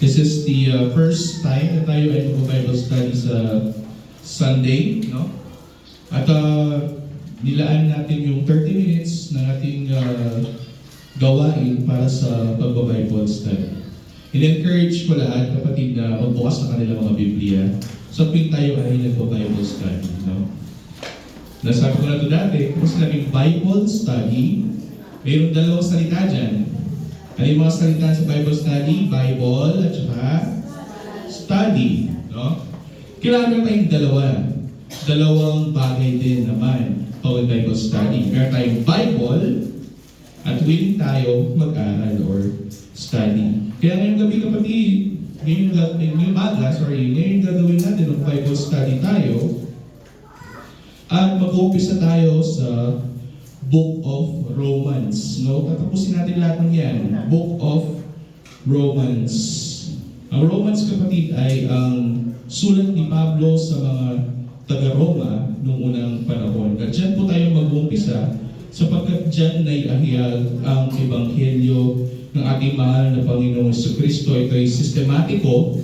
This is the first time na tayo ay mag-Bible study sa Sunday, no? At nilaan natin yung 30 minutes na ating gawain para sa pag-Bible study. In-encourage ko lahat, kapatid, na magbukas na kanilang mga Biblia sa tuwing tayo ay nag-Bible study, no? Nasabi ko na ito dati, kung sinabing Bible study, mayroong dalawang salita dyan. Ano yung mga salita sa Bible study? Bible at saka study. No? Kailangan tayong dalawang bagay din naman pag Bible study. Meron tayong Bible at willing tayo mag-aral or study. Kaya ngayong gabi kapatid, ngayong gagawin natin ng Bible study tayo at mag-umpisa tayo sa Book of Romans. No? Tatapusin natin lahat ng yan. Book of Romans. Ang Romans, kapatid, ay ang sulat ni Pablo sa mga taga-Roma noong unang panahon. At dyan po tayo mag-umpisa sapagkat dyan naiahiyag ang Ebanghelyo ng ating mahal na Panginoong Jesucristo. Ito ay sistematiko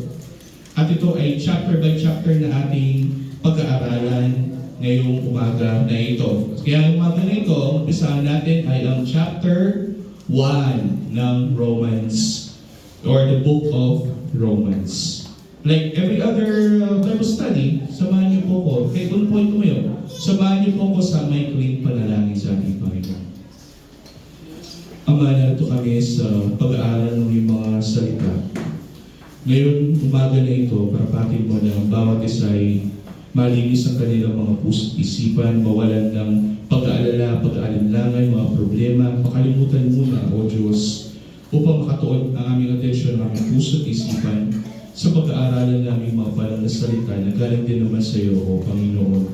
at ito ay chapter by chapter na ating pag-aaralan ngayong umaga na ito. Kaya ang umaga na ito, ang umpisahan natin ay ang chapter 1 ng Romans or the book of Romans. Like every other Bible study, samahan niyo po ko, kay on point ko ngayon, samahan niyo po ko sa may clean panalangin sa ating Panginoon. Ama, narito kami sa pag-aaral ng mga salita. Ngayon, umaga na ito, parapatin mo na ang bawat isa ay malinis ang kanilang mga puso't isipan, mawalan ng pag-aalala, pag-aalinlangan, mga problema, makalimutan muna, O Diyos, upang makatuon ang aming atensyon, ang aming puso't isipan sa pag-aaralan namin mga banal na salita na galing din naman sa iyo, O Panginoon.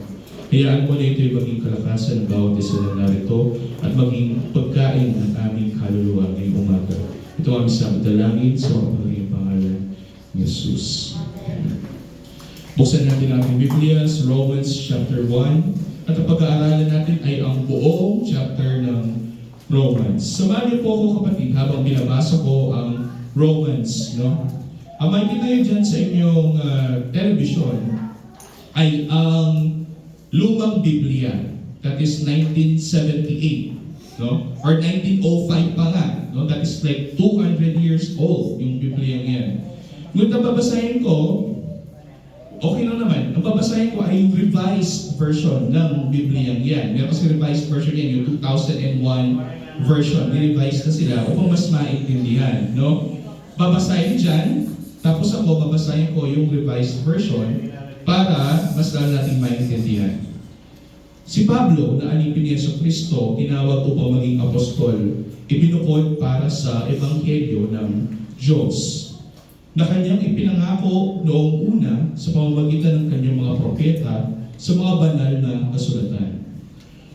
Hayaan mo na ito'y maging kalakasan ng bawat isa na narito at maging pagkain ng aming kaluluwa ngayong umaga. Ito ang aming sa dalangin sa mga pangalan ni Jesus. Buksan natin ang ating Biblia sa Romans chapter 1 at ang pag-aaralan natin ay ang buong chapter ng Romans. Samahan niyo po ako kapatid habang binabasa ko ang Romans. No? Ang makikita niyo dyan sa inyong television ay ang lumang Biblia. That is 1978. No? Or 1905 pa nga. No? That is like 200 years old yung Biblia yan. Ngunit ang babasahin ko, okay lang naman. Ang babasahin ko ay yung revised version ng Biblia yan. Meron kasi revised version yan, yung 2001 version. Ni-revise na sila upang mas maintindihan. No? Babasahin dyan, tapos ako babasahin ko yung revised version para mas lalo natin maintindihan. Si Pablo, na alipin ni Jesucristo, tinawag upang maging apostol, ibinukod para sa Ebanghelyo ng Diyos na kanyang ipinangako noong una sa pamamagitan ng kanyang mga propeta sa mga banal na kasulatan.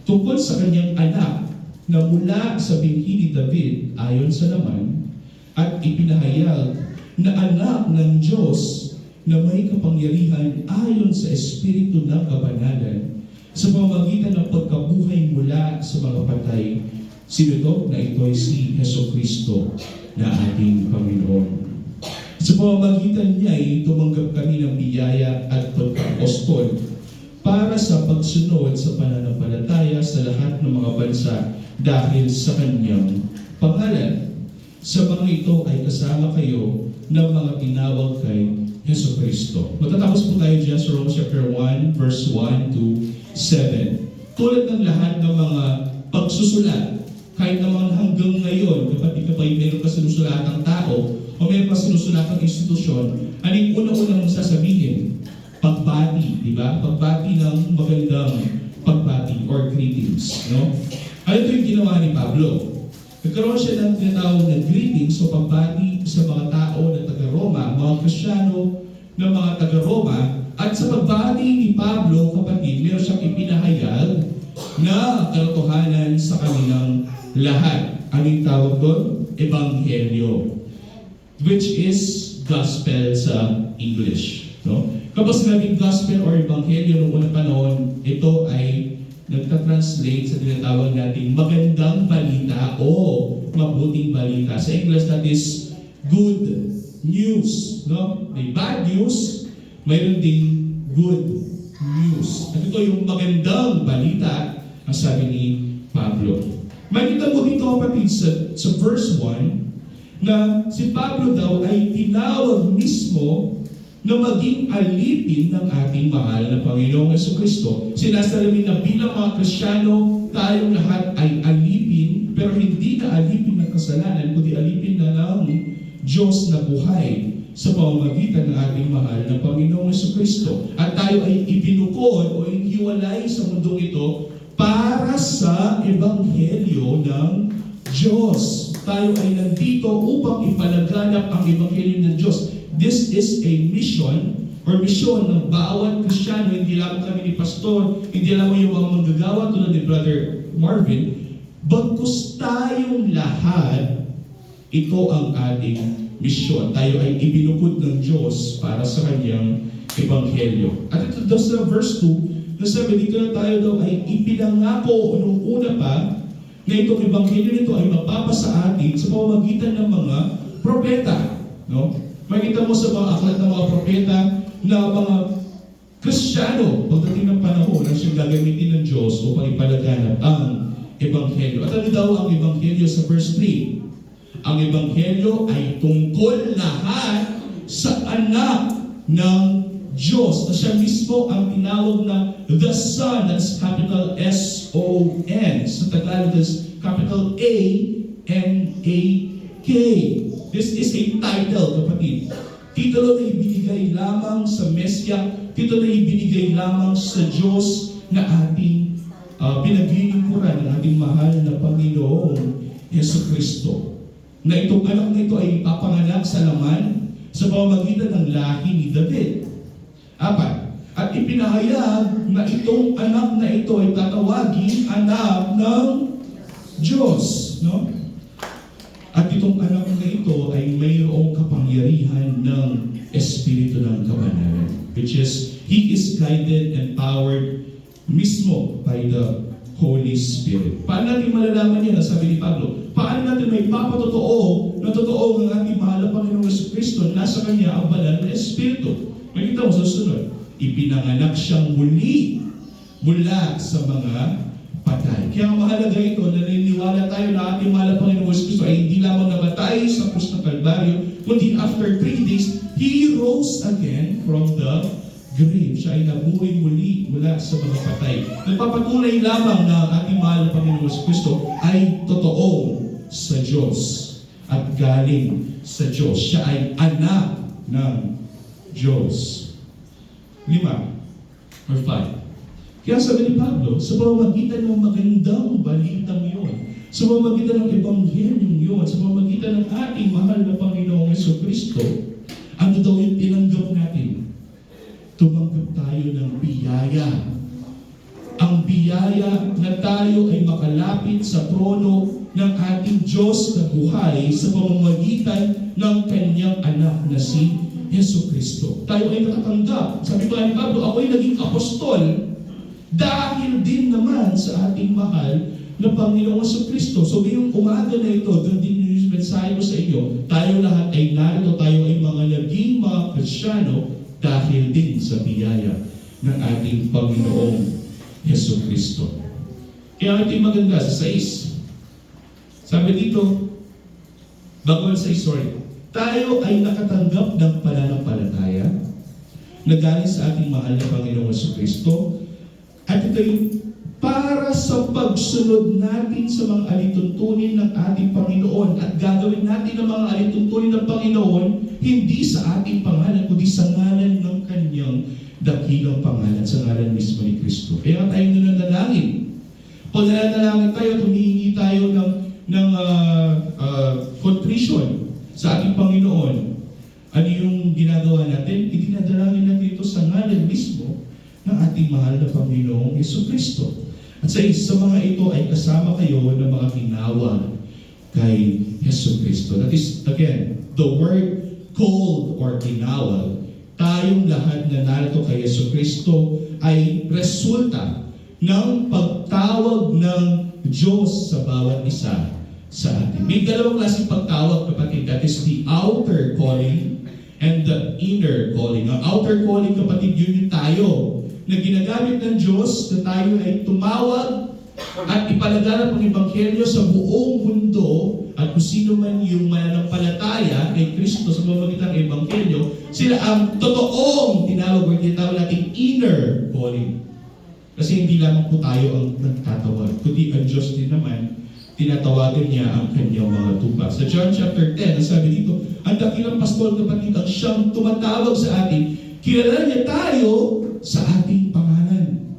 Tungkol sa kanyang anak na mula sa binhi ni David ayon sa laman at ipinahayag na anak ng Diyos na may kapangyarihan ayon sa Espiritu ng kabanalan sa pamamagitan ng pagkabuhay mula sa mga patay. Sino ito? Na ito ay si Jesucristo na ating Panginoon. Sa pamamagitan niya ay tumanggap kami ng biyaya at pagka-apostol para sa pagsunod sa pananampalataya sa lahat ng mga bansa dahil sa kanyang pangalan. Sa mga ito ay kasama kayo ng mga tinawag kay Jesucristo. Matatapos po tayo dyan sa Romans chapter 1 verse 1 to 7. Tulad ng lahat ng mga pagsusulat, kahit naman hanggang ngayon, kapag meron ka sinusulatang tao, o meron pa sinusulatang institusyon, anong una-unang sasabihin? Pagbati, di ba? Pagbati ng magandang pagbati or greetings. No? Ano ito yung ginawa ni Pablo? Nagkaroon siya ng tinatawag na greetings o pagbati sa mga tao na taga-Roma, mga Kristyano na mga taga-Roma, at sa pagbati ni Pablo, kapatid, meron siyang ipinahayag na katotohanan sa kanilang lahat. Anong tawag doon? Ebanghelyo, which is gospel sa English. No? Kapag sinabing gospel or ebanghelyo noong unang panahon, ito ay nagta-translate sa tinatawag natin magandang balita o mabuting balita. Sa English, that is good news. No? May bad news, mayroon ding good news. At ito yung magandang balita, ang sabi ni Pablo. Makita mo dito kapatid sa verse 1 na si Pablo daw ay tinawag mismo na maging alipin ng ating mahal na Panginoong Jesucristo. Sinasabi na bilang mga Kristiyano, tayong lahat ay alipin, pero hindi na alipin ng kasalanan, kundi alipin na ng Diyos na buhay sa pamamagitan ng ating mahal na Panginoong Jesucristo. At tayo ay ibinukod o inihiwalay sa mundong ito para sa Ebanghelyo ng Diyos. Tayo ay nandito upang ipalaganap ang Ebanghelyo ng Diyos. This is a mission or misyon ng bawat Kristiyano. Hindi lamang kami ni Pastor, hindi lamang yung mga manggagawa tulad ni Brother Marvin, bagkus tayong lahat, ito ang ating misyon. Tayo ay ibinukod ng Diyos para sa Kanyang Ebanghelyo. At ito daw sa verse 2, nasabi dito na tayo daw ay ipinangako nung una pa na itong Ebanghelyo nito ay mapapasa atin sa pamamagitan ng mga propeta. No? Makita mo sa mga aklat ng mga propeta na mga Kristiyano pagdating ng panahon na siyang gagamitin ng Diyos upang ipalaganap ang Ebanghelyo. At ano daw ang Ebanghelyo sa verse 3? Ang Ebanghelyo ay tungkol lahat sa anak ng Diyos na siya mismo ang tinawag na the Son, that's capital S-O-N. Sa Tagalog, that's capital A-N-A-K. This is a title, kapatid. Titulo na ibinigay lamang sa Mesya, titulo na ibinigay lamang sa Diyos na ating pinaglilingkuran ng ating mahal na Panginoong Jesucristo. Na itong anak na ito ay ipapanganak sa laman sa pamamagitan ng lahi ni David. 4. At ipinahayag na itong anak na ito ay tatawagin anak ng Diyos. No? At itong anak na ito ay mayroong kapangyarihan ng Espiritu ng Kabanalan, which is, He is guided and powered mismo by the Holy Spirit. Paano natin malalaman yan? Sabi ni Pablo, paano natin may papatotoo na totoo ng ating mahal na Panginoong Jesucristo, nasa Kanya ang banal na Espiritu? Makita mo sa sunod, ipinanganak siyang muli mula sa mga patay. Kaya mahalaga ito, naniniwala tayo na ating mahal na Panginoong Jesucristo ay hindi lamang namatay sa krus ng Kalbaryo, kundi after 3 days, He rose again from the grave. Siya ay nabuhay muli mula sa mga patay. Nagpapatunay lamang na ating mahal na Panginoong Jesucristo ay totoo sa Diyos at galing sa Diyos. Siya ay anak ng Diyos. 5 or 5. Kaya sabi ni Pablo, sa pamamagitan ng magandang balitang yun, sa pamamagitan ng Ebanghelyong yun, sa pamamagitan ng ating mahal na Panginoong Jesucristo, ano daw yung tinanggap natin? Tumanggap tayo ng biyaya. Ang biyaya na tayo ay makalapit sa trono ng ating Diyos na buhay sa pamamagitan ng Kanyang anak na si Jesucristo. Tayo ay nakatanggap. Sabi pa ni Pablo, ako ay naging apostol dahil din naman sa ating mahal na Panginoong Jesucristo. So ngayong umaga na ito, doon din yung mensahe ko sa inyo, tayo lahat ay narito, tayo ay mga naging mga Kristiyano dahil din sa biyaya ng ating Panginoong Jesucristo. Kaya ito yung maganda sa 6. Sabi dito, bago sa 6, tayo ay nakatanggap ng pananampalataya na galing sa ating mahal na Panginoong Jesucristo. At ito'y para sa pagsunod natin sa mga alituntunin ng ating Panginoon at gagawin natin ang mga alituntunin ng Panginoon hindi sa ating pangalan kundi sa ngalan ng Kanyang dakilang pangalan, sa ngalan mismo ni Kristo. Kaya tayo nananalangin. Kung nananalangin tayo, humihingi tayo ng contrition sa ating Panginoon. Ano yung ginagawa natin? Idinadalangin natin ito sa ngalan mismo ng ating mahal na Panginoong Jesucristo. At sa mga ito ay kasama kayo ng mga tinawag kay Jesucristo. That is, again, the word called or tinawag, tayong lahat na narito kay Jesucristo ay resulta ng pagtawag ng Diyos sa bawat isa sa atin. May dalawang klaseng pagtawag, kapatid. That is the outer calling and the inner calling. Ang outer calling, kapatid, yun yung tayo na ginagamit ng Diyos na tayo ay tumawag at ipalaganap ang Ebanghelyo sa buong mundo, at kung sino man yung mananampalataya kay Kristo sa pamamagitan ng Ebanghelyo, sila ang totoong tinawag o tinatawag natin inner calling. Kasi hindi lamang po tayo ang nagtatawag, kundi ang Diyos din naman, tinatawagan niya ang kanyang mga tupa. Sa John chapter 10, ang sabi dito, ang dakilang pastol, kapatid, ang siyang tumatawag sa atin, kilala niya tayo sa ating pangalan.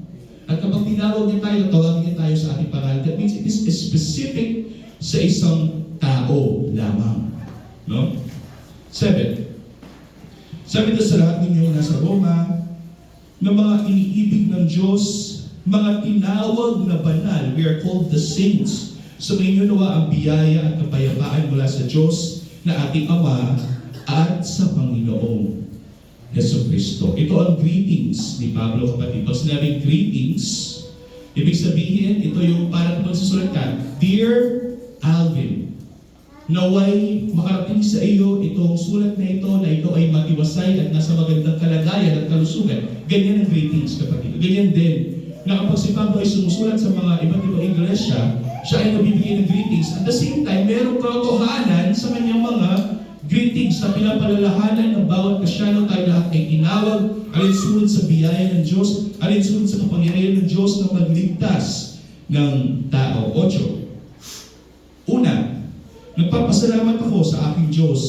At kapag tinawag niya tayo, tawagin niya tayo sa ating pangalan. That means it is specific sa isang tao lamang. No? 7. Sabi ito sa lahat ninyo nasa Roma, na mga iniibig ng Diyos, mga tinawag na banal, we are called the saints. So may nawa ang biyaya at kapayapaan mula sa Diyos na ating Ama at sa Panginoong Jesucristo. Ito ang greetings ni Pablo, kapatid. Pag sinabing greetings, ibig sabihin, ito yung parang magsusulat ka, Dear Alvin, naway makarating sa iyo itong sulat na ito ay matiwasay at nasa magandang kalagayan at kalusugan. Ganyan ang greetings, kapatid. Ganyan din, na kapag si Pablo ay sumusulat sa mga iba't ibang iglesia, siya ay nabibigay ng greetings. At the same time, mayroong katotohanan sa kanyang mga greetings na pinapalalahanan ng bawat Kristyano. Tayo lahat ay tinawag, alinsunod sa biyaya ng Diyos, alinsunod sa kapangyarihan ng Diyos na magligtas ng tao. 8. Una, nagpapasalamat ako sa aking Diyos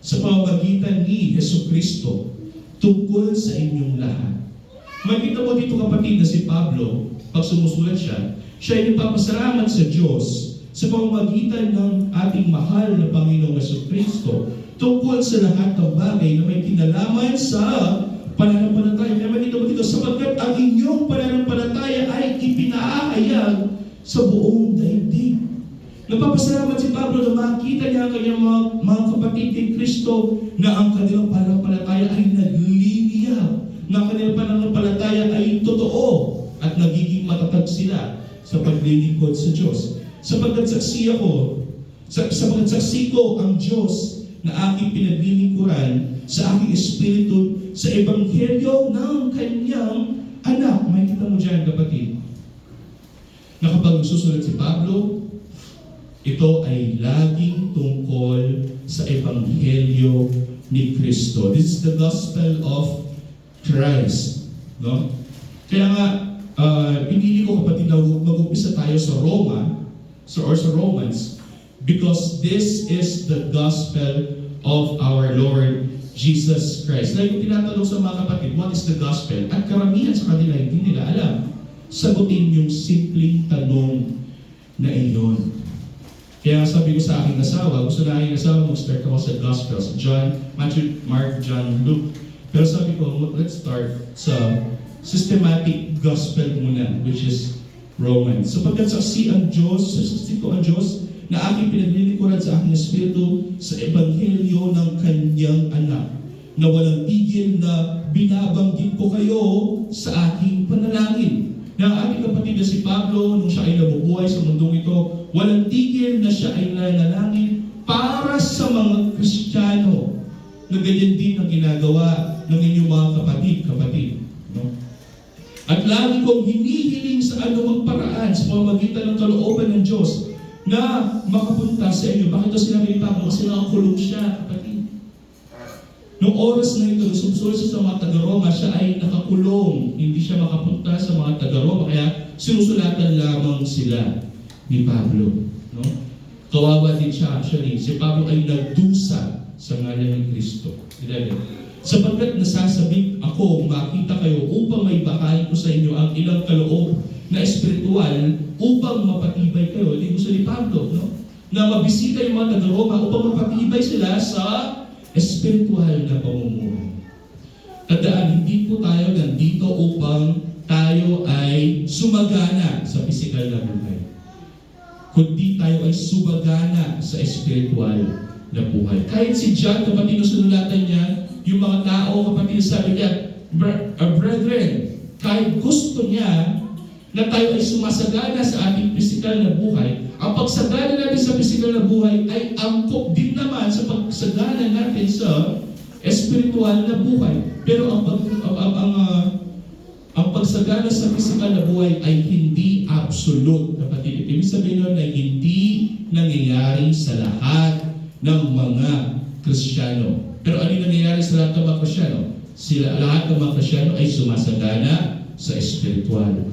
sa pamamagitan ni Jesucristo tungkol sa inyong lahat. Makita mo dito, kapatid, na si Pablo, pag sumusulat siya ay nagpapasalamat sa Diyos sa pamamagitan ng ating mahal na Panginoong Jesucristo tungkol sa lahat ng bagay na may kinalaman sa pananampalataya. Kaya makita mo dito, sapagkat ang inyong pananampalataya ay ipinaahayag sa buong daigdig. Nagpapasalamat si Pablo na makita niya ang kanyang mga kapatid kay Kristo na ang kanilang pananampalataya ay nagliliyab, na ang kanilang pananampalataya ay totoo at nagiging matatag sila sa paglilingkod sa Diyos. Sapagkat saksi ko ang Diyos na aking pinaglilingkuran sa aking espiritu sa Ebanghelyo ng kanyang anak. Makikita mo dyan, kapatid, na kapag susulat si Pablo, ito ay laging tungkol sa Ebanghelyo ni Kristo. This is the gospel of Christ. No? Kaya nga, pinili ko, kapatid, na mag-umpisa tayo sa Roma, or sa Romans, because this is the gospel of our Lord Jesus Christ. Like, tinatanong sa mga kapatid, what is the gospel? At karamihan sa kanila, hindi nila alam. Sagutin yung simpleng tanong na iyon. Kaya sabi ko sa aking asawa, gusto na aking asawa mag-start ako sa Gospels. John, Matthew, Mark, John, Luke. Pero sabi ko, let's start sa systematic gospel muna, which is Romans. Sapagkat saksi ko ang Diyos na aking pinaglilingkuran sa aking espiritu sa Ebanghelyo ng kanyang anak, na walang tigil na binabanggit ko kayo sa aking panalangin. Na ang ating kapatid na si Pablo, nung siya ay nabubuhay sa mundong ito, walang tigil na siya ay nanalangin para sa mga Kristiyano, na ganyan din ang ginagawa ng inyong mga kapatid. No? At lagi kong hinihiling sa anumang paraan sa pamamagitan ng kalooban ng Diyos na makapunta sa inyo. Bakit ito sinabi ni Pablo? Kasi nakakulong siya, kapatid. Noong oras na ito, sumusunod sa mga taga-Roma, siya ay nakakulong. Hindi siya makapunta sa mga taga-Roma, kaya sinusulatan lamang sila ni Pablo. No? Kawawa din siya, actually. Si Pablo ay nagdusa sa ngalan ng Kristo. 11. Sapagkat nasasabik ako, makita kayo, upang may bakain ko sa inyo ang ilang kaloob na espiritual upang mapatibay kayo. Hindi gusto ni Pablo, no? Na mabisita yung mga taga-Roma upang mapatibay sila sa espiritual na pamumuhay. Tandaan, hindi po tayo nandito upang tayo ay sumagana sa pisikal na buhay, kundi tayo ay sumagana sa espiritual na buhay. Kahit si John, kapatid, sinulatan niya, yung mga tao, kapatid, sabi niya, brethren, kahit gusto niya na tayo ay sumasagana sa ating pisikal na buhay, ang pagsagana natin sa pisikal na buhay ay angkop din naman sa pagsagana natin sa espiritual na buhay. Pero ang pagsagana sa pisikal na buhay ay hindi absolute, kapatid. Ibig sabihin nun ay hindi nangyayari sa lahat ng mga Kristiyano. Pero ano yung nangyayari sa lahat ng mga Kristiyano? Lahat ng mga Kristiyano ay sumasagana sa espiritual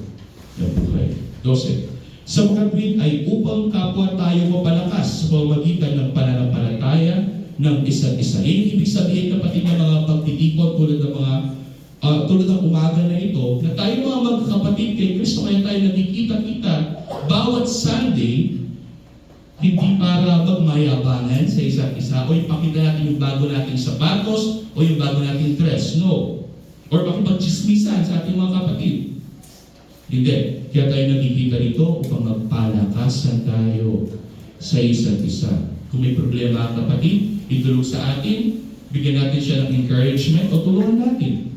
na buhay. 12. Sa mga tweet ay upang kapwa tayo mapalakas sa pamamagitan ng pananampalataya ng isa't isa. Yung ibig sabihin, kapatid, ng mga pagtitipon tulad ng umaga na ito, na tayo mga magkakapatid kay Kristo, kaya tayo nagkikita-kita bawat Sunday, hindi para magmayabangan sa isa't isa o ipakita natin yung bago nating sapatos o yung bago nating dress. No. Or makipagchismisan sa ating mga kapatid. Hindi. Kaya tayo nagkikita rito upang magpalakasan tayo sa isa't isa. Kung may problema ang kapatid, itulog sa atin, bigyan natin siya ng encouragement o tulungan natin.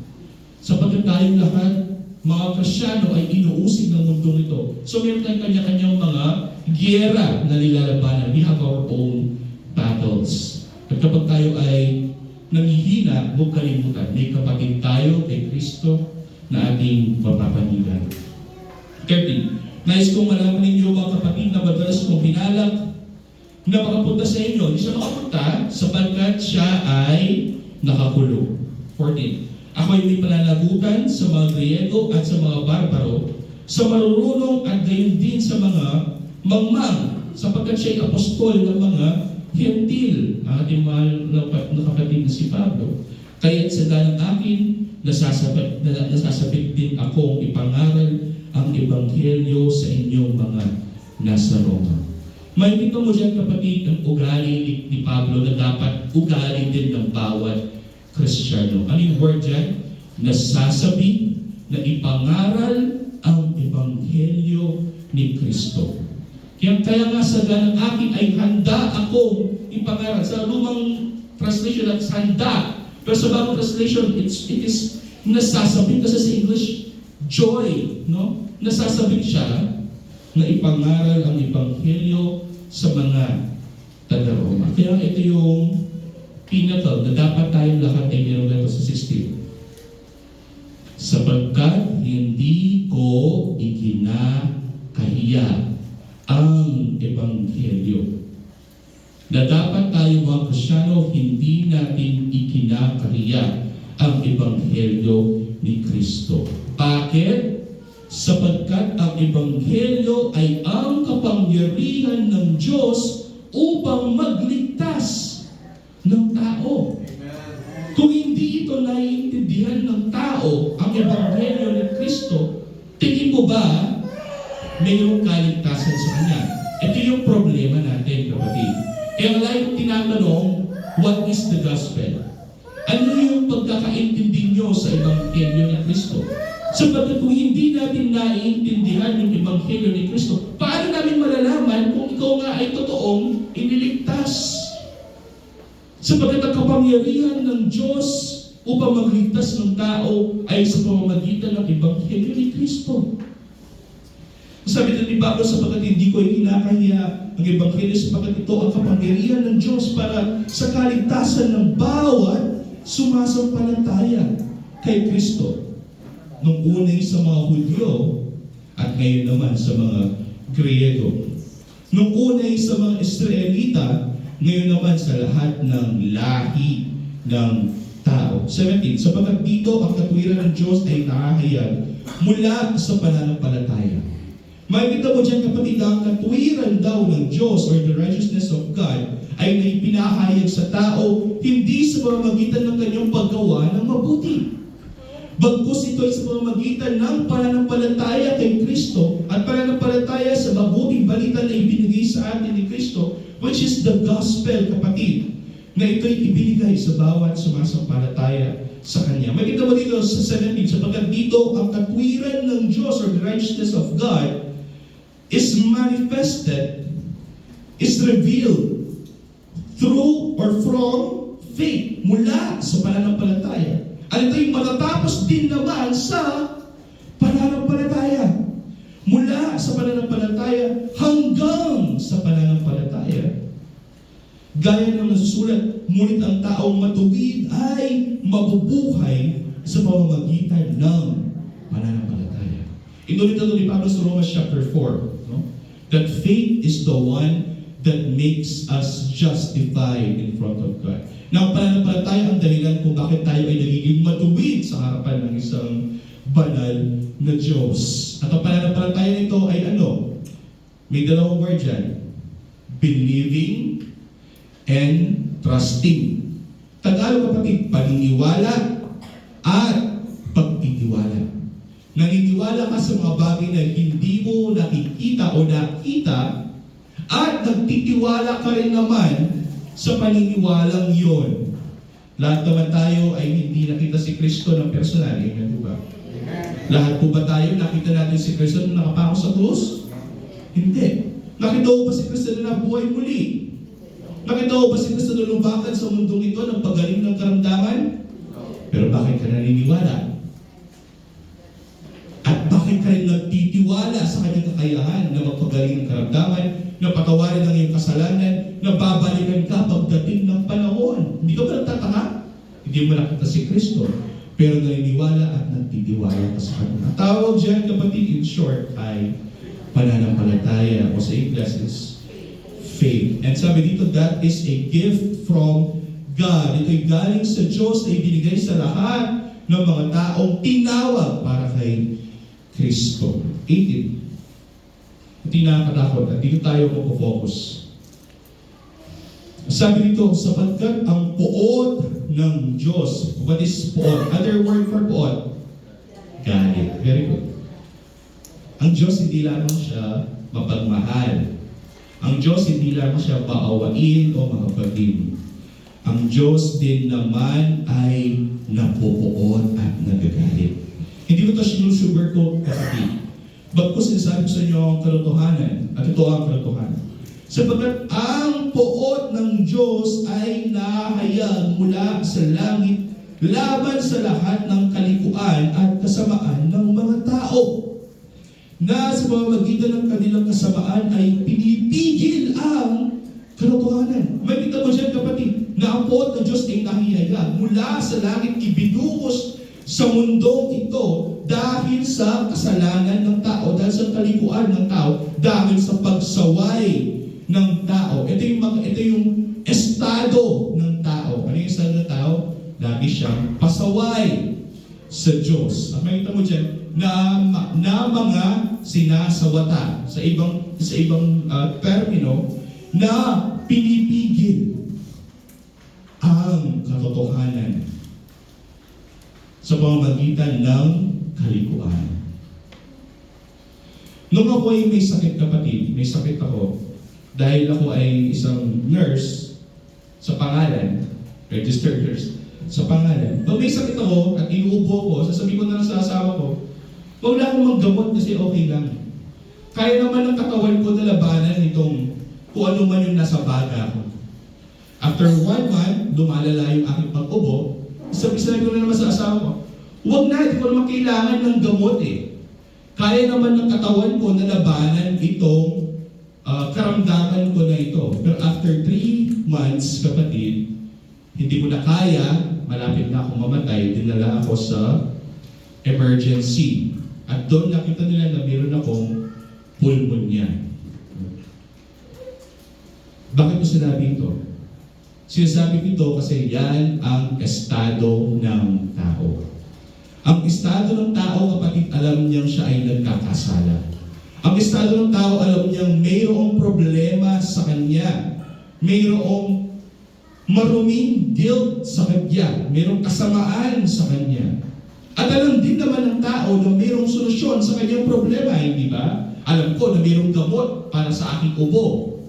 Sapagkat tayong lahat, mga Kristiyano ay inuusig ng mundong ito. So meron tayong kanya-kanyang mga giyera na nilalabanan. We have our own battles. At kapag tayo ay nangihina, huwag kalimutan, may kapatid tayo kay Kristo na ating mapapanigan. 13. Nais kong malaman ninyo mga kapatid na madalas kong hinalak na makapunta sa inyo. Hindi siya makapunta sapagkat siya ay nakakulong. 14. Ako ay may pananagutan sa mga Griego at sa mga Barbaro, sa marurunong at gayon din sa mga mangmang, sapagkat siya ay apostol ng mga Hentil, ang ating mahal na kapatid na si Pablo. Kaya't sa dalang akin, nasasabit din akong ipangaral ang Ebanghelyo sa inyong mga nasa Roma. Makikita mo dyan, kapatid, ang ugali ni Pablo na dapat ugali din ng bawat Kristiyano. Ano yung word dyan? Nasasabi na ipangaral ang Ebanghelyo ni Kristo. Kaya nga sa ganang akin ay handa akong ipangaral. Sa lumang translation at handa. Pero sa bagong translation, it is nasasabi kasi sa English, joy. No? Nasasabi siya na ipangaral ang Ebanghelyo sa mga taga-Roma. Kaya ito yung pinnacle na dapat tayong lahat ay mayroong ganito sa 16. Sapagkat hindi ko ikinakahiya ang Ebanghelyo. Na dapat tayo mga Kristiyano, hindi natin ikinakahiya ang Ebanghelyo ni Kristo. Bakit? Sapagkat ang Ebanghelyo ay ang kapangyarihan ng Diyos upang magligtas ng tao. Kung hindi ito naiintindihan ng tao, ang Ebanghelyo ni Kristo, tingin mo ba mayroong kaligtasan sa Kanya? Ito yung problema natin, kapatid. Kaya lagi tinatanong, what is the gospel? Ano yung pagkakaintindi nyo sa Ebanghelyo ni Kristo? Sapagkat kung hindi natin naiintindihan yung Ebanghelyo ni Kristo, paano namin malalaman kung ikaw nga ay totoong iniligtas? Sapagkat ang kapangyarihan ng Diyos upang magligtas ng tao ay sa pamamagitan ng Ebanghelyo ni Kristo. Sabi din ni Pablo, sapagkat hindi ko ikinakahiya ang Ebanghelyo, sapagkat ito ang kapangyarihan ng Diyos para sa kaligtasan ng bawat sumasampalataya kay Kristo. Nung unay sa mga Hudyo at ngayon naman sa mga Griego. Nung unay sa mga Israelita, ngayon naman sa lahat ng lahi ng tao. 17. Sapagkat dito ang katwiran ng Diyos ay nakahayag mula sa pananampalataya. Makikita mo dyan, kapatid, ang katwiran daw ng Diyos or the righteousness of God ay naipinahayag sa tao hindi sa pamamagitan ng kanyang paggawa ng mabuti. Bagkus ito ay sa pamamagitan ng pananampalataya kay Kristo at pananampalataya sa mabuting balita na ibinigay sa atin ni Kristo, which is the gospel, kapatid, na ito'y ibinigay sa bawat sumasampalataya sa Kanya. Makita mo dito sa 17, sapagkat dito ang katwiran ng Diyos or the righteousness of God is manifested, is revealed through or from faith, mula sa pananampalataya. At ito'y matatapos din naman sa pananampalataya. sa pananampalataya hanggang sa pananampalataya. Gaya ng nasusulat, ngunit ang taong matuwid ay mabubuhay sa pamamagitan ng pananampalataya. Inulit ito ni Pablo sa Romans chapter 4, no? That faith is the one that makes us justified in front of God. Na ang pananampalataya ang dahilan kung bakit tayo ay nagiging matuwid sa harapan ng isang banal na Diyos. At ang pananampalataya nito ay ano? May dalawang word dyan. Believing and trusting. Tagalog kapatid, paniniwala at pagtitiwala. Naniniwala ka sa mga bagay na hindi mo nakikita o nakita, at nagtitiwala ka rin naman sa paniniwalang yon. Lahat naman tayo ay hindi nakita si Kristo ng personal. Amen po ba? Lahat po ba tayo nakita natin si Kristo na nakapako sa krus? Hindi. Nakita ko ba si Kristo na nabuhay muli? Nakita ko ba si Kristo na lumakad sa mundong ito ng pagaling ng karamdaman? Pero bakit ka naniniwala? At bakit ka rin nagtitiwala sa kanyang kakayahan na magpagaling ng karamdaman, na patawarin ang iyong kasalanan, na babalikan ka pagdating ng panahon? Hindi ka ba nagtataka? Hindi mo nakita si Kristo, pero naniniwala at nagtitiwala ka sa kanya. Ang tawag dyan, kapatid, in short, ay pananampalataya, o sa English is faith. And sabi dito, that is a gift from God. Ito'y galing sa Diyos na ibinigay sa lahat ng mga taong tinawag para kay Kristo. 18. Hindi nakakatakot at dito tayo mag-focus. Sabi dito, sapagkat ang poot ng Diyos. What is poot? Other word for poot? Galit. Very good. Ang Diyos hindi lamang siya mapagmahal. Ang Diyos hindi lamang siya maawain o mahabatin. Ang Diyos din naman ay napupuot at nagagalit. Hindi ko ito sinusugarcoat kapatid. Ba't ko sinasabi ko sa inyo ang katotohanan? At ito ang katotohanan. Sapagkat ang poot ng Diyos ay nahayag mula sa langit laban sa lahat ng kalikuan at kasamaan ng mga tao, na sa pamamagitan ng kanilang kasamaan ay pinipigil ang katotohanan. May kita mo dyan kapatid, na ang poot ng Diyos ay nahihayag mula sa langit, ibinukos sa mundong ito dahil sa kasalanan ng tao, dahil sa kalikuan ng tao, dahil sa pagsaway ng tao. Ito yung estado ng tao. Ano yung estado ng tao? Lagi siyang pasaway sa Diyos. At makita mo dyan, na mga sinasawata sa ibang termino, na pinipigil ang katotohanan sa pamamagitan ng kalikuan. Nung ako ay may sakit kapatid, may sakit ako, dahil ako ay isang nurse sa pangalan, registered nurse sa pangalan. Pag may sakit ako at inuubo ko, sasabihin ko na lang sa asawa ko, huwag lang akong maggamot kasi okay lang. Kaya naman ng katawan ko na labanan itong kung ano man yung nasa baga ko. After 1 month, lumalala yung aking pag-ubo. Sabi ko na naman sa asawa ko, huwag na, hindi ko naman kailangan ng gamot eh. Kaya naman ng katawan ko na labanan itong karamdaman ko na ito. Pero after 3 months, kapatid, hindi ko na kaya, malapit na akong mamatay, dinala ako sa emergency. At doon nakita nila na meron akong pulmonya. Bakit ko sinabi ito? Sinasabi ito kasi yan ang estado ng tao. Ang estado ng tao, kapatid, alam niyang siya ay nagkakasala. Ang estado ng tao, alam niyang mayroong problema sa kanya. Mayroong maruming guilt sa kanya. Mayroong kasamaan sa kanya. At alam din naman ng tao na mayroong solusyon sa kanyang problema, hindi ba? Alam ko na mayroong gamot para sa aking ubo.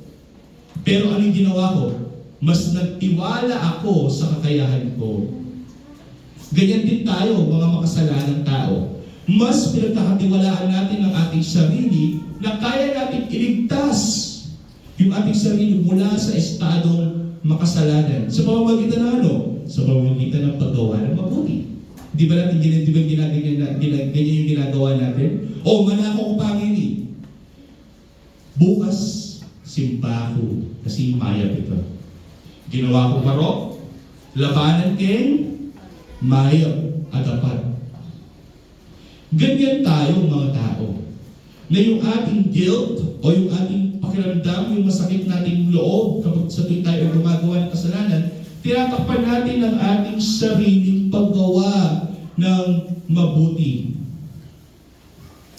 Pero anong ginawa ko? Mas nagtiwala ako sa kakayahan ko. Ganyan din tayo, mga makasalanang tao. Mas pinagkakatiwalaan natin ang ating sarili na kaya natin iligtas yung ating sarili mula sa estadong makasalanan. Sa pamamagitan ng ano? Sa pamamagitan ng paggawa ng mabuti. Di ba natin ganyan yung ginagawa natin? O, manakaw ko pangin eh. Bukas, simba ko kasi mayab ito. Ginawa ko parok, labanan ken, mayab at dapat. Ganyan tayo mga tao. Na yung ating guilt o yung ating pakiramdam, yung masakit nating loob kapag sa tuwing tayo gumagawa ng kasalanan, tinatakpan natin ang ating sariling paggawa ng mabuti.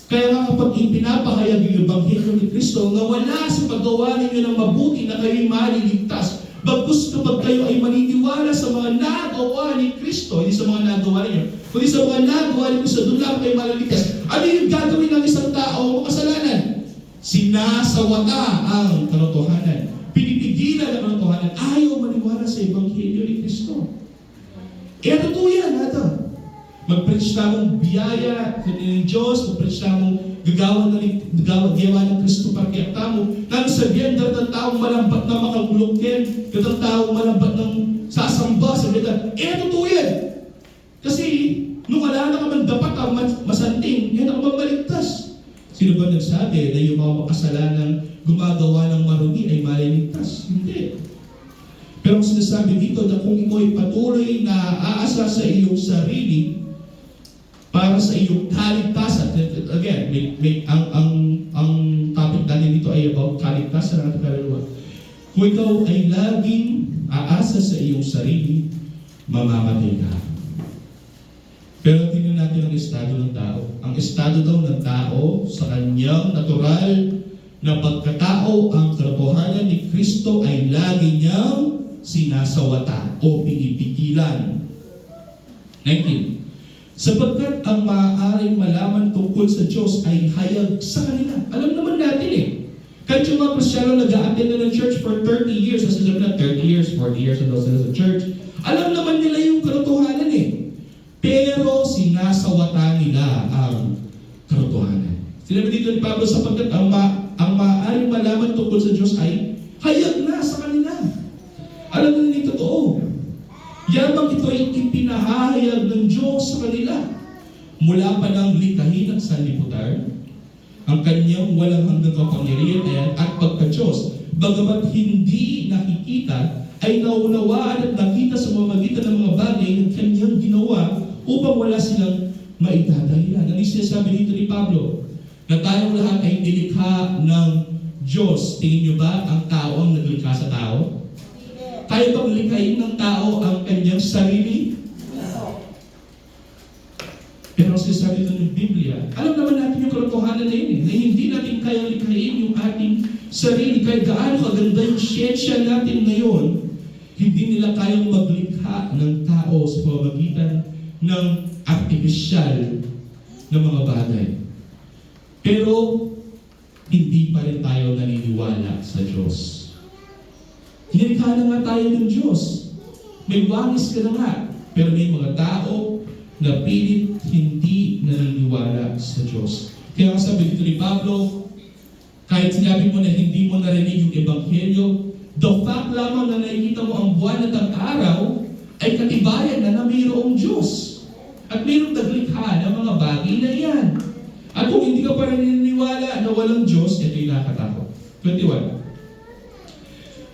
Kaya nga kapag ipinapahayag yung Ebanghelyo ni Kristo na wala sa paggawa ninyo ng mabuti na kayo'y maliligtas, bagkus kapag kayo ay maniniwala sa mga nagawa ni Kristo, hindi sa mga nagawa ninyo, kundi sa mga nagawa ni Kristo, doon lang kayo maliligtas. Ano yung gagawin ng isang tao o kasalanan? Sinasawata ang katotohanan. Pinipigilan ang katotohanan. Ayaw maniwala sa Ebanghelyo ni Kristo. Totoo yan, ata. Mag-preach tamong biyaya ng Diyos, mag-preach tamong gagawa ng Kristo para kaya tamo, nang sabihan ng taong malambat na makagulokyan, ng taong malambat ng sasamba, sabihan, totoo yan. Kasi, nung wala na ka man dapat ang masanting, yan ang mamaligtas. Sino ba nagsabi na yung mga makasalanang gumagawa ng marumi ay maliligtas? Hindi. Pero ang sinasabi dito na kung ikaw ay patuloy na aasa sa iyong sarili para sa iyong kaligtasan, again, ang topic natin dito ay about kaligtasan ng kaluluwa. Kung ikaw ay laging aasa sa iyong sarili, mamamatay ka. Pero tingnan natin ang estado ng tao. Ang estado daw ng tao sa kanyang natural na pagkatao, ang katotohanan ni Kristo ay lagi niyang sinasawata o pinipigilan. 19. Sapagkat ang maaaring malaman tungkol sa Diyos ay hayag sa kanila. Alam naman natin eh. Kahit yung mga Kristyano nag-a-attend na ng church for 30 years, kasi sabi na 30 years, 40 years na daw sila sa church, alam naman nila yung katotohanan eh. Pero sinasawata nila ang katotohanan. Sinabi dito ni Pablo, sapagkat ang maaaring malaman tungkol sa Diyos ay hayag na sa kanila. Alam na nila totoo. Yamang ito ay ipinahayag ng Diyos sa kanila. Mula pa ng likhain ng sanlibutan, ang kanyang walang hanggang kapangyarihan at pagka-Diyos, bagamat hindi nakikita, ay naunawaan at nakita sa pamamagitan ng mga bagay ng kanyang ginawa upang wala silang maitadahilan. Ano yung sinasabi dito ni Pablo? Na tayong lahat ay nilikha ng Diyos. Tingin niyo ba ang tao ang naglikha sa tao? Kaya bang likhain ng tao ang kanyang sarili? Pero sinasabi ito ng Biblia, alam naman natin yung katotohanan na yun eh, na hindi natin kayang likhain yung ating sarili. Kahit gaano kaganda yung siyensya natin ngayon, hindi nila kayang maglikha ng tao sa pamamagitan ng artificial na mga bagay. Pero, hindi pa rin tayo naniniwala sa Diyos. Nilikha na nga tayo ng Diyos. May wangis ka na nga. Pero may mga tao na pilit hindi naniniwala sa Diyos. Kaya sabi dito ni Pablo, kahit sinabi mo na hindi mo narinig yung Ebanghelyo, the fact lamang na nakikita mo ang buwan at ang araw, ay katibayan na mayroong Diyos. At mayroong naglikha ng mga bagay na yan. At kung hindi ka pa naniniwala na walang Diyos, ito yung nakakatakot. 21.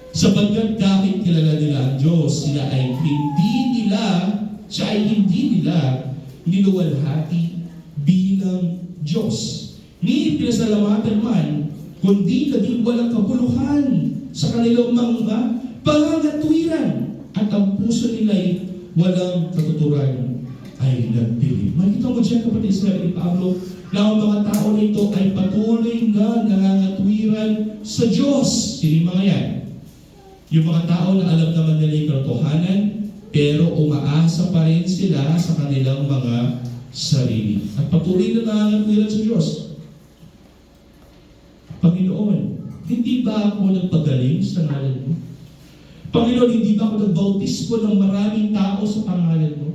Sapagkat kahit kilala nila ang Diyos, siya ay hindi nila niluwalhati bilang Diyos. Ni pinasalamatan man, kundi naging walang kabuluhan sa kanilang mga pangangatwiran at ang puso nila'y walang katuturan ay nagdilim. Makikita mo dyan, kapatid, sabi ni Pablo, na ang mga tao nito ay patuloy na nangangatwiran sa Diyos. Sino mga yan? Yung mga tao na alam naman nila yung katotohanan, pero umaasa pa rin sila sa kanilang mga sarili. At patuloy na nangangatwiran sa Diyos. Panginoon, hindi ba ako nagpagaling sa ngalan mo? Panginoon, hindi ba ako nagbautismo ng maraming tao sa pangalan mo?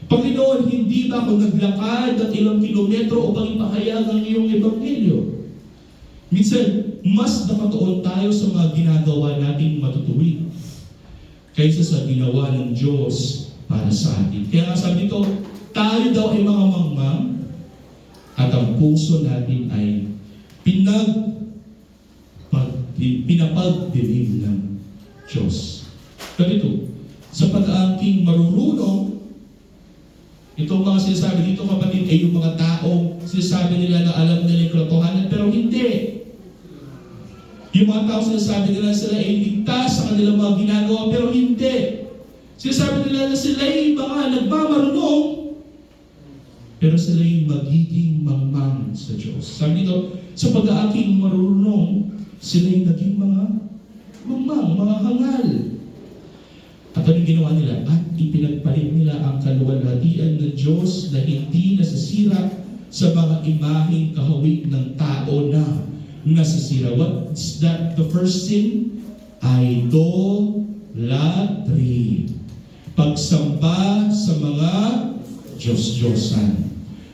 Panginoon, hindi ba ako naglakad at ilang kilometro upang ipahayag ang iyong Ebanghelyo? Minsan, mas nakatuon tayo sa mga ginagawa nating matutuwid kaysa sa ginawa ng Diyos para sa atin. Kaya nga sabi ito, tayo daw ay mga mangmang at ang puso natin ay pinapagdilim ng Diyos. Ganito, sa pag-aangking marurunong, itong mga sinasabi dito kapatid ay yung mga taong sinasabi nila na alam nila yung katotohanan pero hindi. Yung mga taong sinasabi nila sila ay ligtas sa kanilang mga ginagawa pero hindi. Sinasabi nila na sila ay mga nagmamarunong pero sila ay magiging mangmang sa Diyos. Sabi dito, sa pag-aangking marunong, sila ay naging mga mangmang, mga hangal. At anong ginawa nila? At ipinagpalit nila ang kaluwalhatian ng Diyos na hindi nasisira sa mga imaheng kahawig ng tao na nasisira. What's that? The first sin? Idolatry. Pagsamba sa mga Diyos-Diyosan.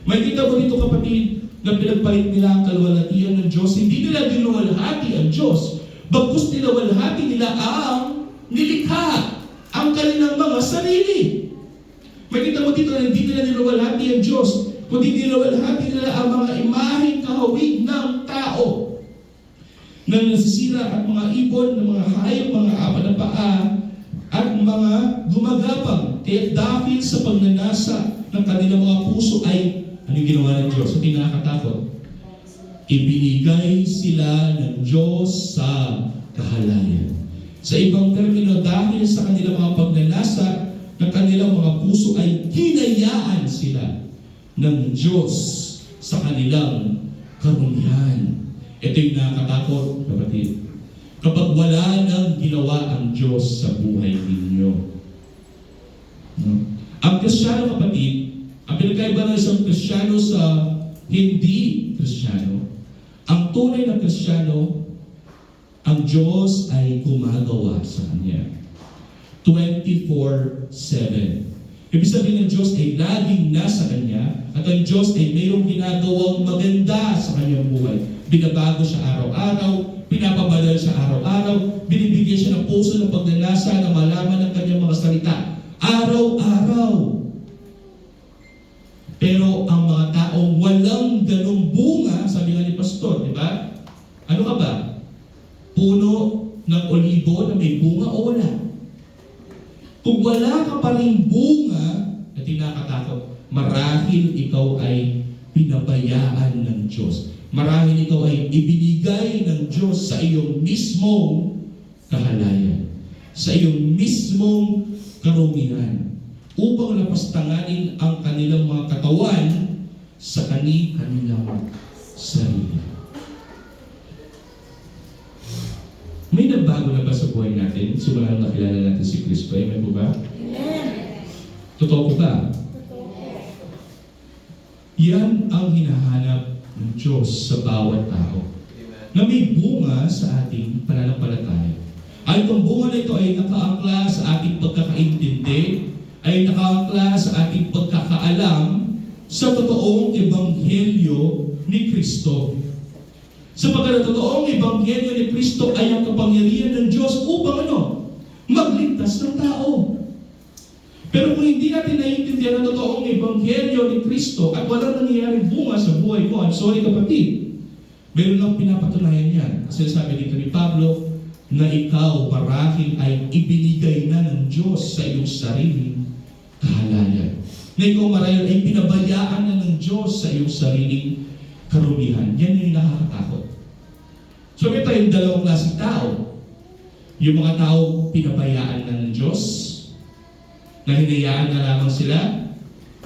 May kita mo dito kapatid na pinagpalit nila ang kaluwalhatian ng Diyos. Hindi nila dinuwalhati ang Diyos. Bagkus niluwalhati nila ang nilikha. Ang kanilang mga sarili. Makita mo dito na hindi nila niluwalhati ang Diyos, kundi niluwalhati nila ang mga imaheng kahawig ng tao na nasisira at mga ibon, ng mga hayop, mga apat na paa, at mga gumagapang. Kaya dahil sa pagnanasa ng kanilang mga puso ay, anong ginawa ng Diyos? At nakakatakot. Ibinigay sila ng Diyos sa kahalayan. Sa ibang termino, dahil sa kanilang mga pagnanasa ng kanilang mga puso ay hinayaan sila ng Diyos sa kanilang karumihan. Ito yung nakakatakot, kapatid. Kapag wala nang ginawa ang Diyos sa buhay ninyo. No? Ang Kristiyano, kapatid, ang pinagkaiba ng isang Kristiyano sa hindi Kristiyano, ang tunay na Kristiyano, ang Diyos ay gumagawa sa Kanya. 24/7. Ibig sabihin ng Diyos ay laging nasa Kanya at ang Diyos ay mayroong ginagawang maganda sa Kanyang buhay. Binabago siya araw-araw, pinapabadal siya araw-araw, binibigyan siya ng puso ng pagnanasa na malaman ng Kanyang mga salita. Araw-araw. Pero ang mga taong walang ganong bunga, sabi nga ni Pastor, di ba? Ano ka ba? Puno ng olibo na may bunga o wala? Kung wala ka pa rin bunga na tinakatakot, marahil ikaw ay pinabayaan ng Diyos. Marahil ikaw ay ibinigay ng Diyos sa iyong mismong kahalayan, sa iyong mismong karumihan, upang lapastanganin ang kanilang mga katawan sa kanilang sarili. May nagbago na ba sa buhay natin? Simula nang nakilala natin si Kristo. Amen po ba? Amen. Totoo po ba? Totoo. Yan ang hinahanap ng Diyos sa bawat tao. Amen. Na may bunga sa ating pananampalataya. At itong bunga na ito ay nakaangkla sa ating pagkakaintindi, ay nakaangkla sa ating pagkakaalam sa totoong ebanghelyo ni Kristo. Sapagkat ang totoong ebanghelyo ni Kristo ay ang kapangyarihan ng Diyos upang magligtas ng tao. Pero kung hindi natin naiintindihan ang totoong ebanghelyo ni Kristo at walang nangyayaring bunga sa buhay mo, I'm sorry kapatid, meron lang pinapatunayan yan. Kasi sabi dito ni Pablo, na ikaw marahil ay ibinigay na ng Diyos sa iyong sariling kahalayan. Na ikaw marahil ay pinabayaan na ng Diyos sa iyong sariling karumihan. Yan yung nakakatakot. So may tayong dalawang klaseng tao. Yung mga tao pinabayaan na ng Diyos, na hinayaan na lamang sila,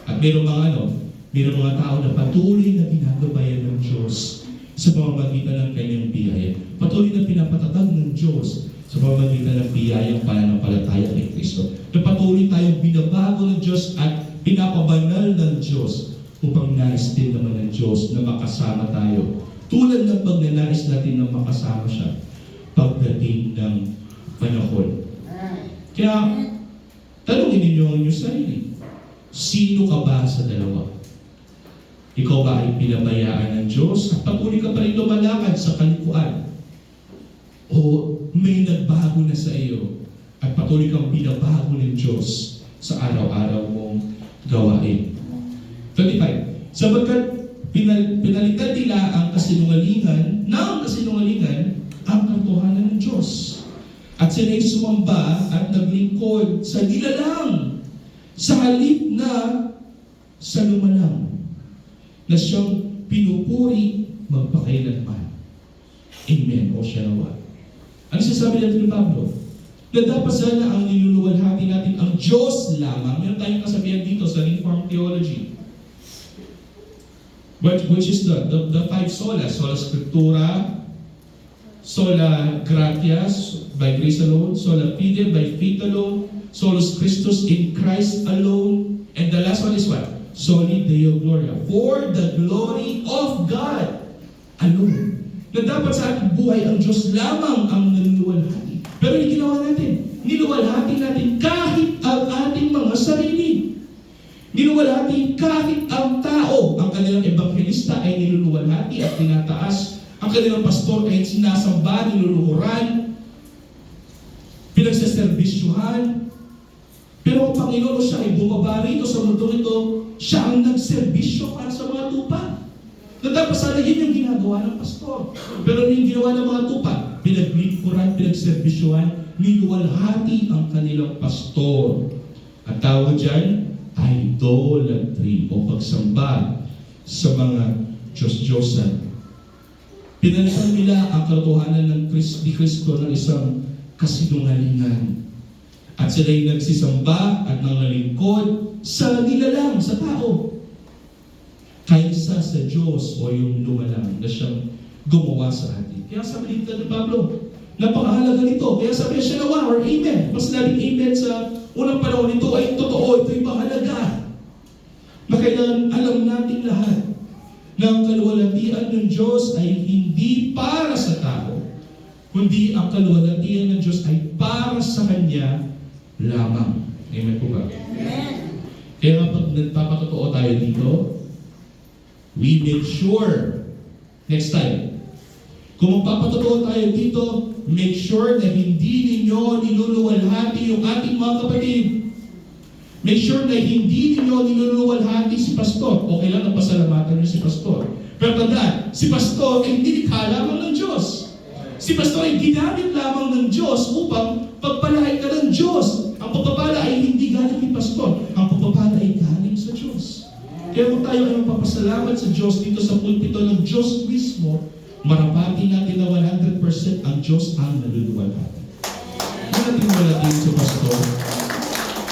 at mayroong mga tao na patuloy na ginagabayan ng Diyos sa pamamagitan ng kanyang biyaya. Patuloy na pinapatatag ng Diyos sa pamamagitan ng biyayang pananampalataya kay Kristo. Na patuloy tayong binabago ng Diyos at pinapabanal ng Diyos upang nais din naman ng Diyos na makasama tayo. Tulad ng pagnanais natin na makasama siya pagdating ng panahon. Kaya, tanungin ninyo ang inyong sarili. Sino ka ba sa dalawa? Ikaw ba ay pinabayaan ng Diyos at patuloy ka pa rin lumalakad sa kalikuan? O may nagbago na sa iyo at patuloy kang pinabago ng Diyos sa araw-araw mong gawain? 25. Sapagkat pinalitan nila ang kasinungalingan ang katotohanan Diyos. At sila'y sumamba at naglingkod sa nilalang, sa halip na sa lumalang, na siyang pinupuri magpakailanman. Amen. O siya nawa. Ano sasabi natin ni Pablo? Na dapat sana ang niluluwalhati natin ang Diyos lamang. Meron tayong kasabihan dito sa Reformed Theology. Which is the five solas. Sola Scriptura, sola gratia, by grace alone, sola fide, by faith alone, solus Christus in Christ alone, and the last one is what? Soli Deo Gloria. For the glory of God alone. Na dapat sa ating buhay ang Diyos lamang ang niluluwalhati. Pero yung ginawa natin, niluwalhati natin kahit ang ating mga sarili. Niluwalhati kahit ang tao. Ang kanilang ebanghelista ay niluluwalhati at tinataas. Ang kanilang pastor ay sinasamba, niluluhuran, pinagsaserbisyuhan. Pero ang Panginoon siya ay bumaba rito sa mundo ito, siya ang nagserbisyo para sa mga tupa. Na dapat sana yun yung ginagawa ng pastor. Pero yung ginawa ng mga tupa, pinaglingkuran, pinagserbisyuhan, niluwalhati ang kanilang pastor. At tawag dyan, idolatry o pagsamba sa mga Diyos-Diyosan. Pinalitan nila ang katotohanan ng ni Kristo ng isang kasinungalingan. At sila'y nagsisamba at nangalingkod sa nilalang, sa tao, kaysa sa Diyos o yung lumalang na siyang gumawa sa atin. Kaya sabi dito ni Pablo, napakahalaga nito. Kaya sabi siya nawa or amen. Mas nabing amen sa unang panahon nito ay totoo, ito'y mahalaga. Na kailangan alam natin lahat na ang kaluwalhatian ng Diyos ay hindi para sa tao, kundi ang kaluwalhatian ng Diyos ay para sa Kanya lamang. Amen po ba? Amen. Kaya nga pag nagpapatotoo tayo dito, we make sure, next time, kung magpapatotoo tayo dito, make sure na hindi ninyo niluluwalhati yung ating mga kapatid. Make sure na hindi ninyo niluluwalhati si pastor. Okay lang na pasalamatan niyo si pastor. Pero tandaan, si pastor ay hindi likha lamang ng Diyos. Si pastor ay ginamit lamang ng Diyos upang pagpalain ka ng Diyos. Ang pagpapala ay hindi galing ni pastor. Ang pagpapala ay galing sa Diyos. Kaya kung tayo ay magpapasalamat sa Diyos dito sa pulpito ng Diyos mismo, marapati natin na 100% ang Diyos ang naluluwalhati. Hindi natin walatin si pastor.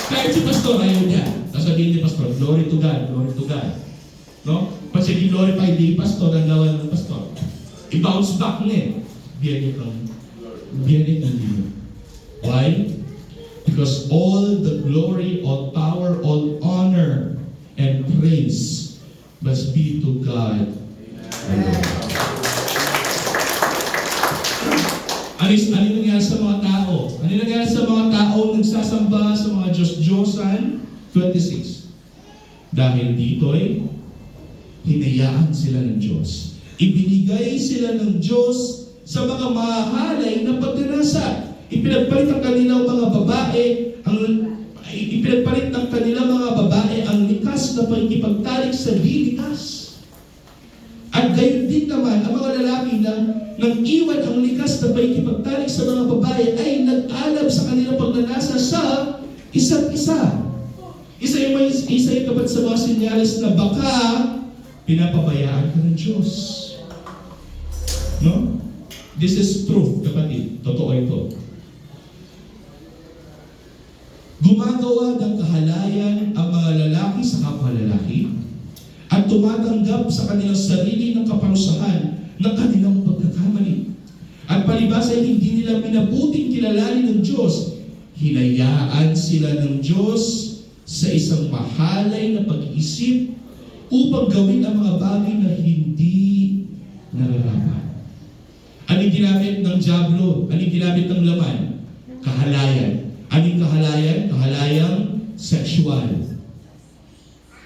Kahit si pastor ayaw niya. Sasabihin ni pastor, glory to God, glory to God. No? Pag siya glorify ni pastor, ang lawan ng pastor. I-bounce back niya. Biyanin ang Dino. Why? Because all the glory, all power, all honor, and praise must be to God alone. Ano nangyari sa mga tao? Ano nangyari sa mga tao nagsasamba sa mga Diyos-Diyosan? 26. Dahil dito'y hinayaan sila ng Diyos. Ibinigay sila ng Diyos sa mga mahalay na pagdanasa. Ipinagpalit ng kanilang mga babae ang likas na pagkipagtalik sa dilikas. At gayon din naman, ang mga lalaki nang iwan ang likas na pagkipagtalik sa mga babae ay nag-alab sa kanilang pagnanasa sa isa't isa. Isa yung kapat sa mga sinyalis na baka pinapabayaan ka ng Diyos. No? This is truth, kapatid. Totoo ito. Gumagawa ng kahalayan ang mga lalaki sa kapwa lalaki at tumatanggap sa kanilang sarili ng kaparusahan ng kanilang pagkakamali. At palibas ay hindi nila minabuting kilalanin ng Diyos. Hinayaan sila ng Diyos sa isang mahalay na pag-iisip upang gawin ang mga bagay na hindi nararapat. Anong ginamit ng diablo? Anong ginamit ng laman? Kahalayan. Anong kahalayan? Kahalayang sexual.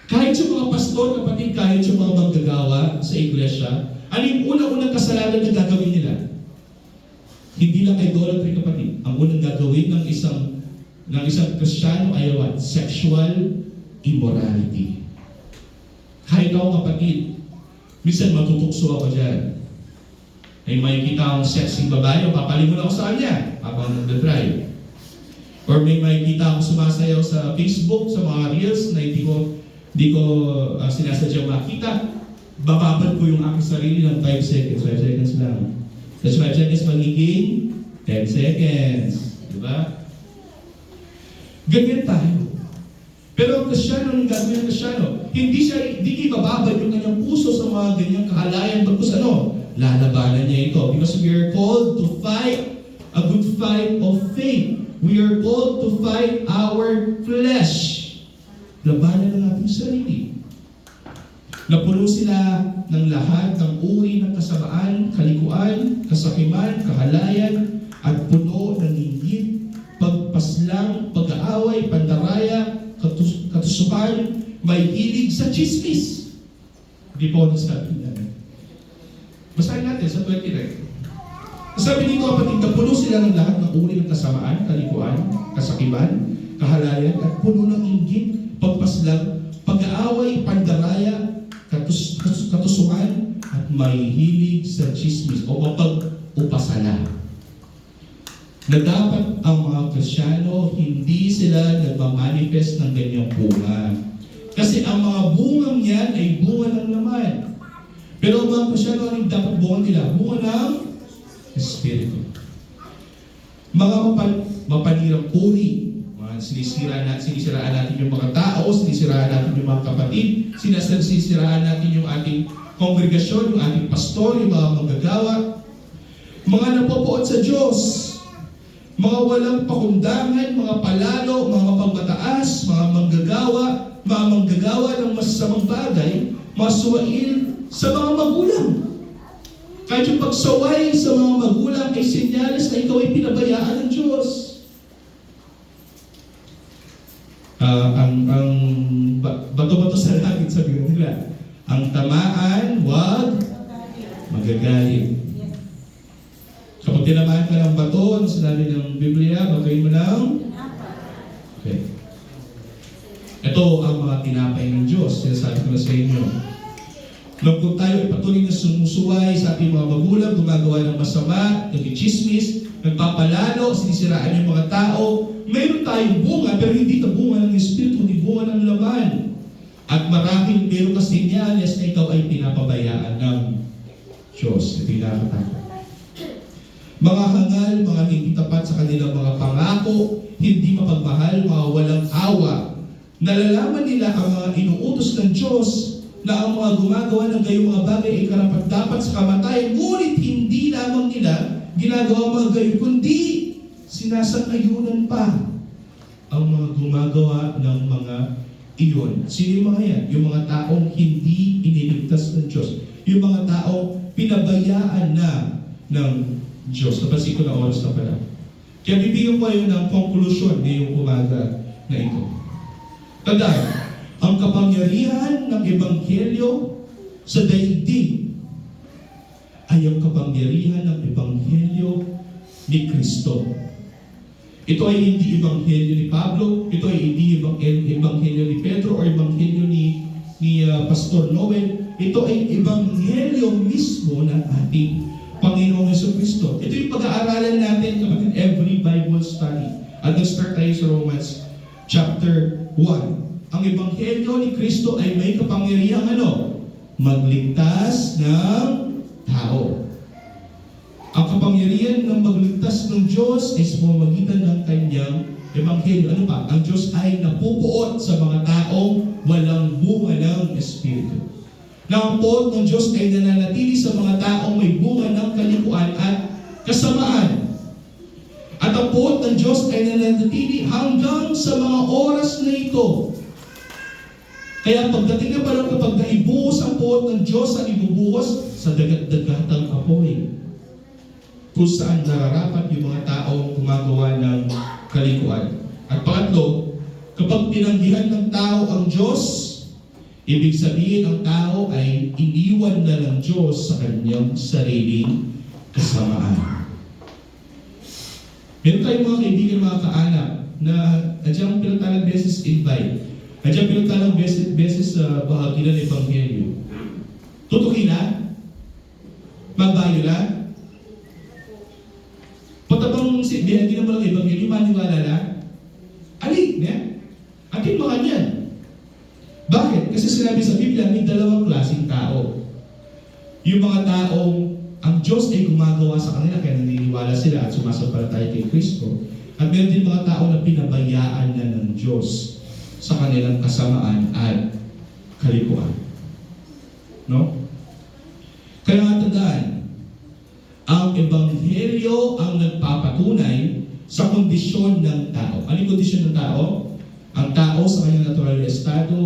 Kahit sa mga pastor, kapatid, kahit sa mga manggagawa sa iglesia, ano yung unang-unang kasalanan na gagawin nila? Hindi lang idolatry, kapatid. Ang unang gagawin ng isang Kristiyano ay what? Sexual immorality. Kahit ako, kapatid, minsan matutukso ako dyan. Ay makikita akong sexy babae, papalingon ako sa kanya habang nagdadrive. Or may makikita akong sumasayaw sa Facebook, sa mga reels na hindi ko sinasadyang makita. Bababad ko yung aking sarili ng 5 seconds. 5 seconds lang. Tapos 5 seconds magiging 10 seconds. Diba? Ganyan tayo. Pero ang Kristyano, ang gagawin ng Kristyano, hindi ibababad yung kanyang puso sa mga ganyang kahalayan. Bagkus lalabanan niya ito. Because we are called to fight a good fight of faith. We are called to fight our flesh. Labanan ng ating sarili. Napuno sila ng lahat ng uri ng kasamaan, kalikuan, kasakiman, kahalayan, at puno ng inggit, pagpaslang, pag-aaway, pandaraya, katusukan, may hilig sa chismis. Hindi po nasabi niya. Basahin natin sa 29. Sabi dito, kapatid, napuno sila ng lahat ng uri ng kasamaan, kalikuan, kasakiman, kahalayan, at puno ng inggit, pagpaslang, pag-aaway, pandaraya, katusukan, at may hilig sa chismis o kapag-upasala. Na dapat ang mga Kristyano, hindi sila nagmamanifest ng ganyang bunga. Kasi ang mga bungang yan ay bunga ng laman. Pero ang mga Kristyano, anong dapat bunga nila? Bunga ng Espiritu. Mga mapanirang puri, sinisiraan natin yung mga tao, sinisiraan natin yung mga kapatid, sinisiraan natin yung ating kongregasyon, yung ating pastor, yung mga manggagawa, mga napopoon sa Diyos, mga walang pakundangan, mga palalo, mga mapagmataas, mga manggagawa ng masasamang bagay, mga suwail sa mga magulang. Kahit yung pagsaway sa mga magulang ay senyales na ikaw ay pinabayaan ng Diyos. Ang bato-bato sa langit, sabi nila, ang tamaan, wag magagalit. Kapag tinamaan ka ng bato, ano sinabi ng Biblia, bagayin mo lang? Okay. Ito ang mga tinapay ng Diyos. Sinasabi ko na sa inyo. Nung kung tayo ay patuloy na sumusuway sa ating mga magulang, gumagawa ng masama, nagchismis, nagpapalalo, sinisiraan yung mga tao, mayroon tayong bunga, pero hindi ito bunga ng Espiritu, hindi bunga ng laman. At marahil mayroon ka senyales na ikaw ay pinapabayaan ng Diyos. Ito yung nakakatakot. Mga hangal, mga hindi tapat sa kanilang mga pangako, hindi mapagmahal, mga walang awa. Nalalaman nila ang mga inuutos ng Diyos na ang mga gumagawa ng gayong mga bagay ay karapat-dapat sa kamatayan, ngunit hindi lamang nila ginagawa mga gayon, kundi sinasang-ayunan pa ang mga gumagawa ng mga iyon. Sino yung mga yan? Yung mga taong hindi iniligtas ng Diyos. Yung mga taong pinabayaan na ng Diyos. Napansin ko na oras na pala. Kaya bibigyan ko kayo ng conclusion ngayong umaga na ito. Tandaan, ang kapangyarihan ng Ebanghelyo sa daigdig ay ang kapangyarihan ng Ebanghelyo ni Kristo. Ito ay hindi Ebanghelyo ni Pablo, ito ay hindi Ebanghelyo ni Pedro o Ebanghelyo ni Pastor Noel. Ito ay Ebanghelyo mismo ng ating Panginoong Jesucristo. Ito yung pag-aaralan natin kapag every Bible study. At nag-start tayo sa Romans chapter 1. Ang Ebanghelyo ni Kristo ay may kapangyarihang magligtas ng tao. Ang kapangyarihan ng magligtas ng Diyos ay sa pamamagitan ng kanyang Ebanghelyo. Ano pa? Ang Diyos ay napupuot sa mga taong walang bunga ng Espiritu. Na ang puot ng Diyos ay nananatili sa mga taong may bunga ng kalikuan at kasamaan. At ang puot ng Diyos ay nananatili hanggang sa mga oras na ito. Kaya pagdating na pala kapag naibuhos ang puot ng Diyos, ang ibubuhos sa dagat-dagatang apoy, kung saan nararapat yung mga taong gumagawa ng kalikuan. At pangatlo, kapag tinanggihan ng tao ang Diyos, ibig sabihin ang tao ay iniwan na ng Diyos sa kanyang sariling kasamaan. Meron tayong mga kaibigan, mga kaanak, na adyang pinagtalang beses invite. Adyang pinagtalang beses bahagi ng Ebanghelyo. Tutukin na? Magbayo na? mo lang ebanghelyo, maniwala na? Alin, eh? Atin mga yan. Bakit? Kasi sinabi sa Biblia, may dalawang klaseng tao. Yung mga taong ang Diyos ay gumagawa sa kanila kaya naniniwala sila at sumasampalataya kay Kristo. At meron din mga tao na pinabayaan na ng Diyos sa kanilang kasamaan at kalikuan. No? Kaya nga tandaan, ang ebanghelyo ang nagpapatunay sa kondisyon ng tao. Ano yung kondisyon ng tao? Ang tao sa kanyang natural na estado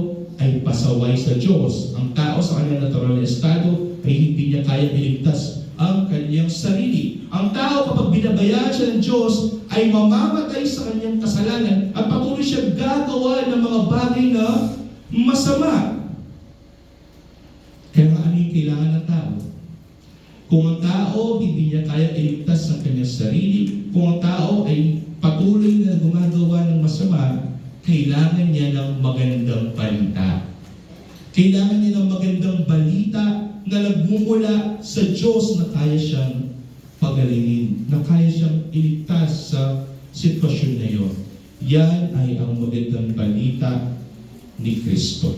ay pasaway sa Diyos. Ang tao sa kanyang natural na estado ay hindi niya kaya iligtas ang kanyang sarili. Ang tao kapag binabayaan siya ng Diyos ay mamamatay sa kanyang kasalanan at patuloy siya gagawa ng mga bagay na masama. Kaya ano yung kailangan ng tao? Kung ang tao hindi niya kaya iligtas ang kanyang sarili, kung ang tao ay patuloy na gumagawa ng masama, kailangan niya ng magandang balita. Kailangan niya ng magandang balita na nagmumula sa Diyos na kaya siyang pagalingin, na kaya siyang iligtas sa sitwasyon na iyon. Yan ay ang magandang balita ni Kristo.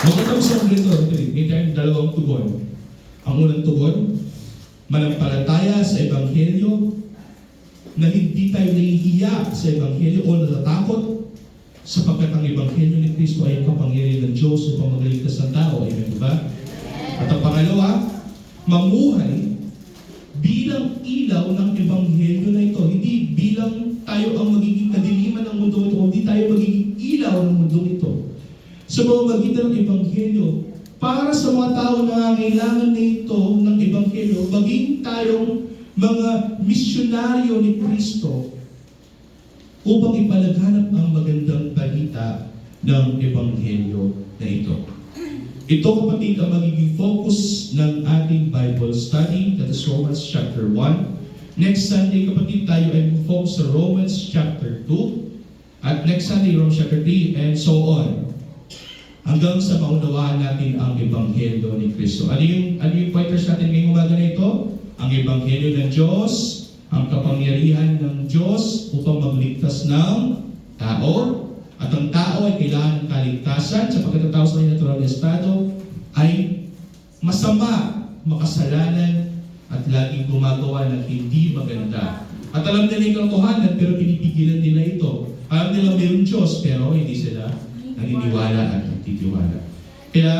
Magandang sa ganito, may tayong dalawang tugon. Ang unang tugon, manampalataya sa Ebanghelyo, na hindi tayo nahihiya sa Ebanghelyo o natatakot sapagkat ang Ebanghelyo ni Kristo ay kapangyarihan ng Diyos upang magaligtas ng tao. Amen, diba? At ang pangalawa, mamuhay bilang ilaw ng Ebanghelyo na ito. Hindi bilang tayo ang magiging kadiliman ng mundo ito, hindi tayo magiging ilaw ng mundo ito. Sa pamamagitan ng Ebanghelyo, para sa mga tao na nangangailangan nito ng Ebanghelyo, maging tayong mga misyonaryo ni Kristo upang ipalaganap ang magandang balita ng Ebanghelyo na ito. Ito, kapatid, ang magiging focus ng ating Bible study, that is Romans chapter 1. Next Sunday, kapatid, tayo ay focus sa Romans chapter 2. At next Sunday, Romans chapter 3, and so on. Hanggang sa maunawaan natin ang Ebanghelyo ni Kristo. Ano yung pointers natin ngayong umaga na ito? Ang Ebanghelyo ng Diyos, ang kapangyarihan ng Diyos upang magligtas ng tao. At ang tao ay kailangan ng kaligtasan sapagkat ang tao sa kanyang natural na estado ay masama, makasalanan, at laging gumagawa ng hindi maganda. At alam nila yung katotohanan pero pinipigilan nila ito. Alam nila mayroong Diyos pero hindi sila naniniwala at nagtitiwala. Kaya,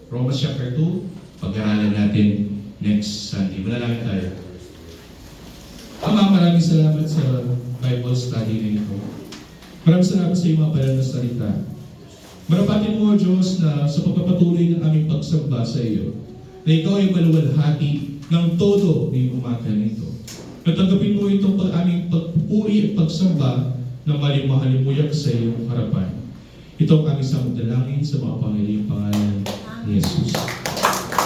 Romans chapter 2, pag-aralan natin next Sunday. Manalangin tayo. Ama, maraming salamat sa Bible study nito. Maraming salamat sa iyong mga banal na salita. Marapatin mo, Diyos, na sa pagpapatuloy ng aming pagsamba sa iyo, na ikaw ay maluwalhati ng todo ngayong umaga nito. Natanggapin mo itong aming pagpupuri at pagsamba na malimahalimuyak sa iyong harapan. Ito ang aming samudalangin sa mga pangalang pangalan ni Jesus.